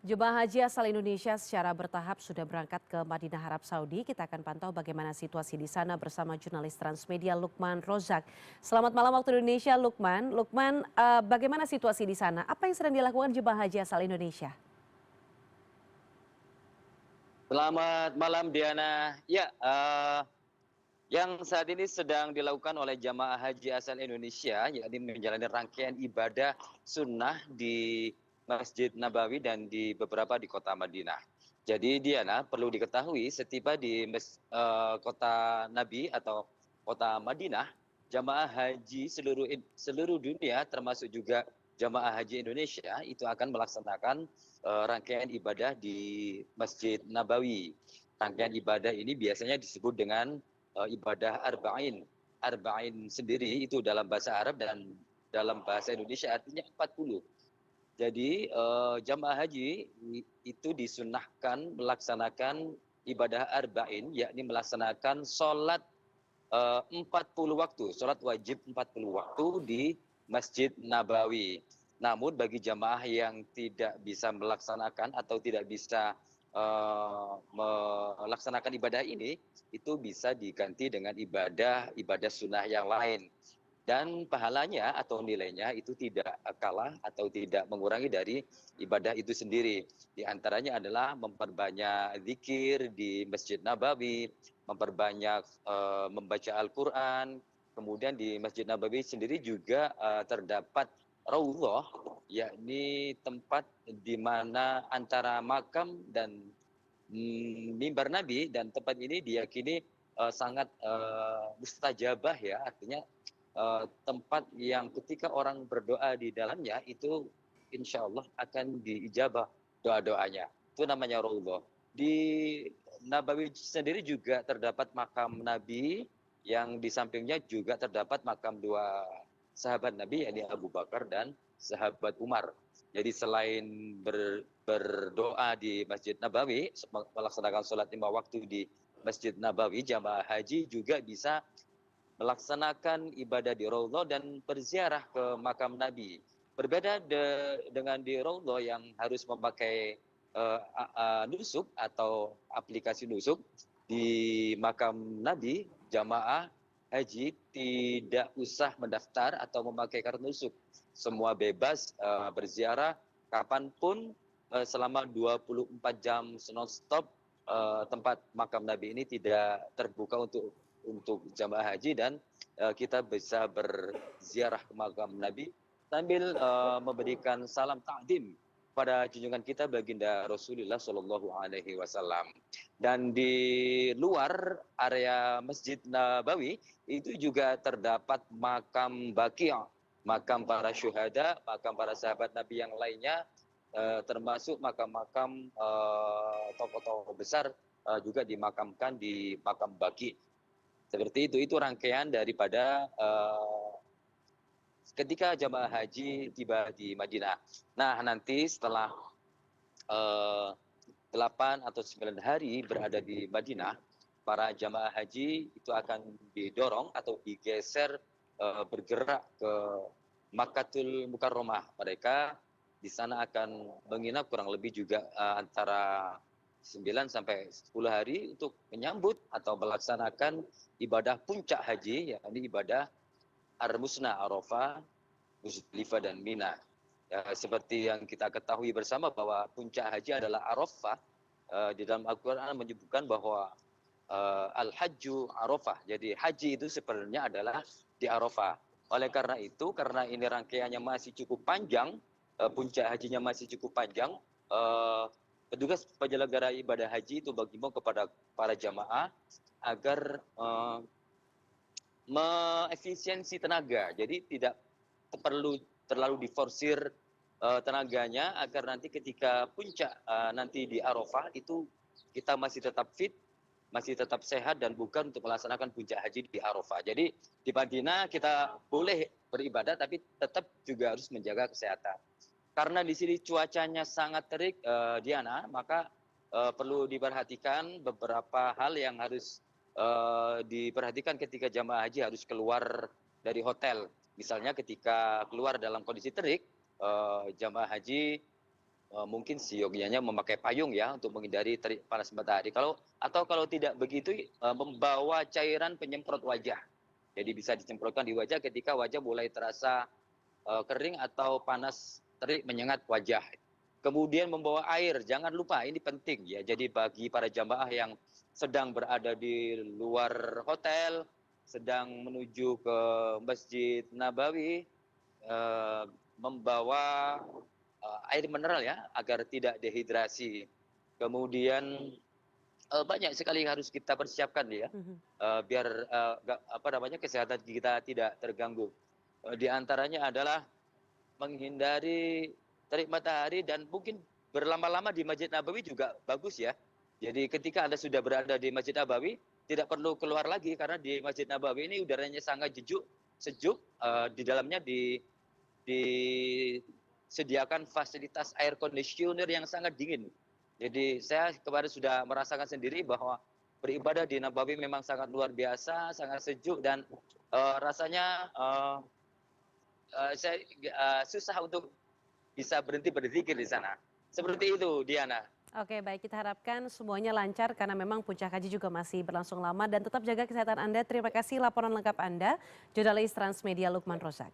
Jemaah haji asal Indonesia secara bertahap sudah berangkat ke Madinah Arab Saudi. Kita akan pantau bagaimana situasi di sana bersama jurnalis Transmedia Lukman Rozak. Selamat malam waktu Indonesia, Lukman. Lukman, bagaimana situasi di sana? Apa yang sedang dilakukan jemaah haji asal Indonesia? Selamat malam Diana. Ya, yang saat ini sedang dilakukan oleh jamaah haji asal Indonesia, yakni menjalani rangkaian ibadah sunnah di Masjid Nabawi dan di beberapa di kota Madinah. Jadi Diana, perlu diketahui setiba di kota Nabi atau kota Madinah, jamaah haji seluruh dunia termasuk juga jamaah haji Indonesia itu akan melaksanakan rangkaian ibadah di Masjid Nabawi. Rangkaian ibadah ini biasanya disebut dengan ibadah arba'in. Arba'in sendiri itu dalam bahasa Arab dan dalam bahasa Indonesia artinya 40. Jadi jamaah haji itu disunahkan melaksanakan ibadah arba'in, yakni melaksanakan sholat 40 waktu, sholat wajib 40 waktu di Masjid Nabawi. Namun bagi jamaah yang tidak bisa melaksanakan atau tidak bisa melaksanakan ibadah ini, itu bisa diganti dengan ibadah sunnah yang lain. Dan pahalanya atau nilainya itu tidak kalah atau tidak mengurangi dari ibadah itu sendiri. Di antaranya adalah memperbanyak zikir di Masjid Nabawi, memperbanyak membaca Al-Quran. Kemudian di Masjid Nabawi sendiri juga terdapat raudhah, yakni tempat di mana antara makam dan mimbar Nabi, dan tempat ini diyakini sangat mustajabah, ya, artinya tempat yang ketika orang berdoa di dalamnya itu insya Allah akan diijabah doa-doanya. Itu namanya raudhah. Di Nabawi sendiri juga terdapat makam Nabi, yang di sampingnya juga terdapat makam dua sahabat Nabi, yakni Abu Bakar dan sahabat Umar. Jadi selain berdoa di Masjid Nabawi, melaksanakan sholat 5 waktu di Masjid Nabawi, jamaah haji juga bisa melaksanakan ibadah di Raudhah dan berziarah ke makam Nabi. Berbeda dengan di Raudhah yang harus memakai nusuk atau aplikasi nusuk, di makam Nabi jamaah haji tidak usah mendaftar atau memakai kartu nusuk. Semua bebas berziarah kapanpun selama 24 jam non-stop. Tempat makam Nabi ini tidak terbuka untuk jamaah haji, dan kita bisa berziarah ke makam Nabi sambil memberikan salam takdim pada junjungan kita baginda Rasulullah Shallallahu Alaihi Wasallam. Dan di luar area Masjid Nabawi itu juga terdapat makam Baqi', makam para syuhada, makam para sahabat Nabi yang lainnya, termasuk makam-makam tokoh-tokoh besar juga dimakamkan di makam Baqi'. Seperti itu rangkaian daripada ketika jamaah haji tiba di Madinah. Nah, nanti setelah 8 atau 9 hari berada di Madinah, para jamaah haji itu akan didorong atau digeser bergerak ke Makkatul Mukarramah. Mereka di sana akan menginap kurang lebih juga antara 9 sampai 10 hari untuk menyambut atau melaksanakan ibadah puncak haji, yakni ibadah Ar-Musna, Arafah, Muzdalifah dan Mina. Ya, seperti yang kita ketahui bersama bahwa puncak haji adalah Arafah. Di dalam Al-Quran menyebutkan bahwa Al-Hajju Arafah. Jadi haji itu sebenarnya adalah di Arafah. Oleh karena itu, karena ini rangkaiannya masih cukup panjang, puncak hajinya masih cukup panjang, petugas penyelenggara ibadah haji itu menghimbau kepada para jamaah agar mengefisiensi tenaga. Jadi tidak perlu terlalu diforsir tenaganya, agar nanti ketika puncak nanti di Arafah itu kita masih tetap fit, masih tetap sehat, dan bukan untuk melaksanakan puncak haji di Arafah. Jadi di Madinah kita boleh beribadah tapi tetap juga harus menjaga kesehatan. Karena di sini cuacanya sangat terik, Diana, maka perlu diperhatikan beberapa hal yang harus diperhatikan ketika jamaah haji harus keluar dari hotel. Misalnya ketika keluar dalam kondisi terik, jamaah haji mungkin siogianya memakai payung ya untuk menghindari terik panas matahari. Kalau tidak begitu membawa cairan penyemprot wajah. Jadi bisa disemprotkan di wajah ketika wajah mulai terasa kering atau panas terik menyengat wajah. Kemudian membawa air, jangan lupa ini penting ya. Jadi bagi para jamaah yang sedang berada di luar hotel, sedang menuju ke Masjid Nabawi, membawa air mineral ya agar tidak dehidrasi. Kemudian banyak sekali harus kita persiapkan ya biar kesehatan kita tidak terganggu. Di antaranya adalah menghindari terik matahari dan mungkin berlama-lama di Masjid Nabawi juga bagus ya. Jadi ketika Anda sudah berada di Masjid Nabawi, tidak perlu keluar lagi karena di Masjid Nabawi ini udaranya sangat sejuk, di dalamnya disediakan fasilitas air conditioner yang sangat dingin. Jadi saya kemarin sudah merasakan sendiri bahwa beribadah di Nabawi memang sangat luar biasa, sangat sejuk dan rasanya saya susah untuk bisa berhenti berzikir di sana. Seperti itu, Diana. Oke, baik, kita harapkan semuanya lancar karena memang puncak haji juga masih berlangsung lama dan tetap jaga kesehatan Anda. Terima kasih laporan lengkap Anda, jurnalis Transmedia Lukman Rozak.